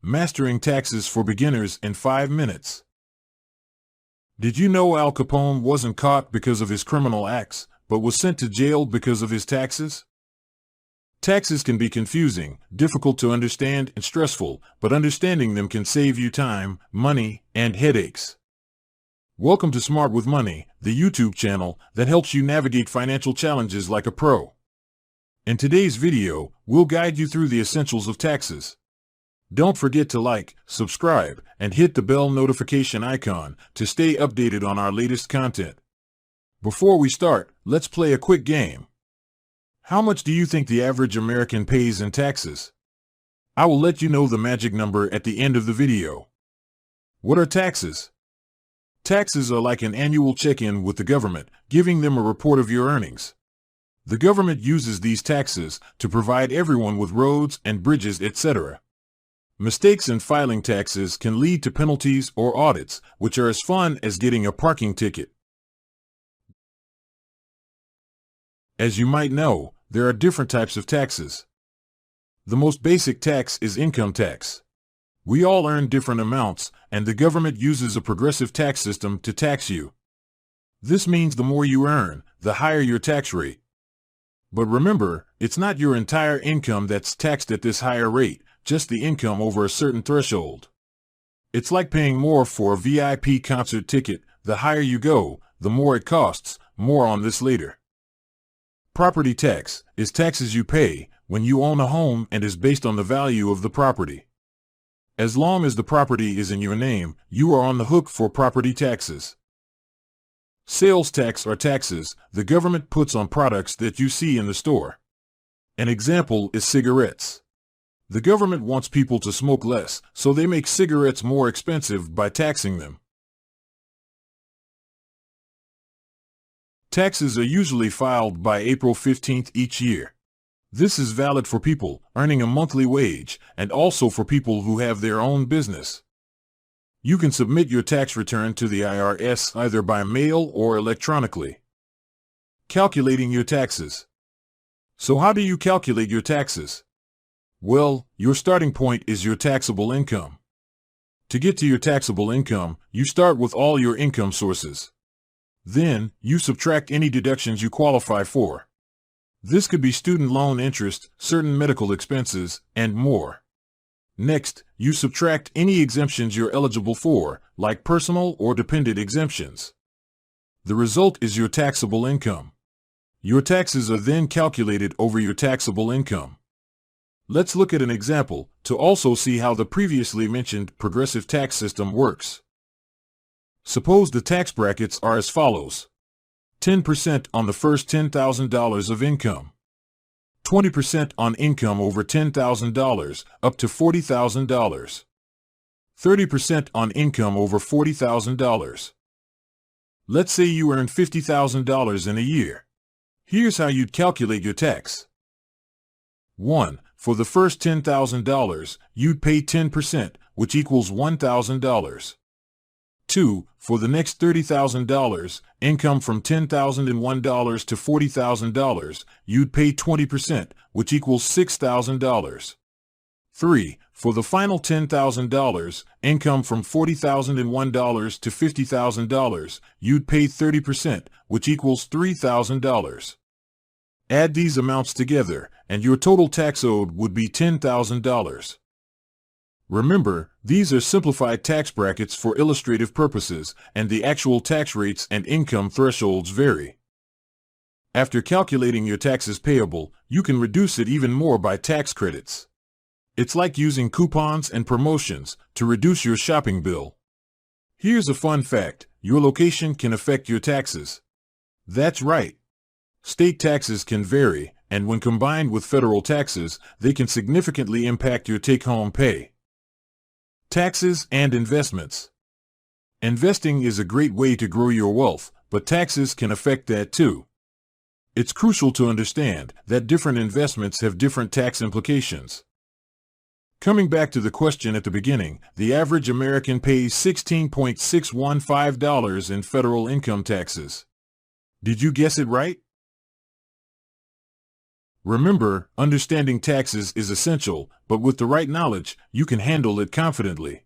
Mastering Taxes for Beginners in 5 Minutes. Did you know Al Capone wasn't caught because of his criminal acts, but was sent to jail because of his taxes? Taxes can be confusing, difficult to understand, and stressful, but understanding them can save you time, money, and headaches. Welcome to Smart with Money, the YouTube channel that helps you navigate financial challenges like a pro. In today's video, we'll guide you through the essentials of taxes. Don't forget to like, subscribe, and hit the bell notification icon to stay updated on our latest content. Before we start, let's play a quick game. How much do you think the average American pays in taxes? I will let you know the magic number at the end of the video. What are taxes? Taxes are like an annual check-in with the government, giving them a report of your earnings. The government uses these taxes to provide everyone with roads and bridges, etc. Mistakes in filing taxes can lead to penalties or audits, which are as fun as getting a parking ticket. As you might know, there are different types of taxes. The most basic tax is income tax. We all earn different amounts, and the government uses a progressive tax system to tax you. This means the more you earn, the higher your tax rate. But remember, it's not your entire income that's taxed at this higher rate, just the income over a certain threshold. It's like paying more for a VIP concert ticket. The higher you go, the more it costs. More on this later. Property tax is taxes you pay when you own a home and is based on the value of the property. As long as the property is in your name, you are on the hook for property taxes. Sales tax are taxes the government puts on products that you see in the store. An example is cigarettes. The government wants people to smoke less, so they make cigarettes more expensive by taxing them. Taxes are usually filed by April 15th each year. This is valid for people earning a monthly wage and also for people who have their own business. You can submit your tax return to the IRS either by mail or electronically. Calculating your taxes. So how do you calculate your taxes? Well, your starting point is your taxable income. To get to your taxable income, you start with all your income sources. Then, you subtract any deductions you qualify for. This could be student loan interest, certain medical expenses, and more. Next, you subtract any exemptions you're eligible for, like personal or dependent exemptions. The result is your taxable income. Your taxes are then calculated over your taxable income. Let's look at an example to also see how the previously mentioned progressive tax system works. Suppose the tax brackets are as follows. 10% on the first $10,000 of income. 20% on income over $10,000 up to $40,000. 30% on income over $40,000. Let's say you earn $50,000 in a year. Here's how you'd calculate your tax. 1. For the first $10,000, you'd pay 10%, which equals $1,000. 2. For the next $30,000, income from $10,001 to $40,000, you'd pay 20%, which equals $6,000. 3. For the final $10,000, income from $40,001 to $50,000, you'd pay 30%, which equals $3,000. Add these amounts together, and your total tax owed would be $10,000. Remember, these are simplified tax brackets for illustrative purposes, and the actual tax rates and income thresholds vary. After calculating your taxes payable, you can reduce it even more by tax credits. It's like using coupons and promotions to reduce your shopping bill. Here's a fun fact: your location can affect your taxes. That's right. State taxes can vary, and when combined with federal taxes, they can significantly impact your take-home pay. Taxes and investments. Investing is a great way to grow your wealth, but taxes can affect that too. It's crucial to understand that different investments have different tax implications. Coming back to the question at the beginning, the average American pays $16.615 in federal income taxes. Did you guess it right? Remember, understanding taxes is essential, but with the right knowledge, you can handle it confidently.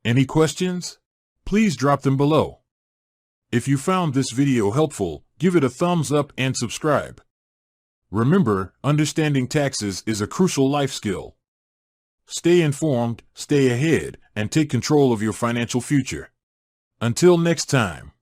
Any questions? Please drop them below. If you found this video helpful, give it a thumbs up and subscribe. Remember, understanding taxes is a crucial life skill. Stay informed, stay ahead, and take control of your financial future. Until next time.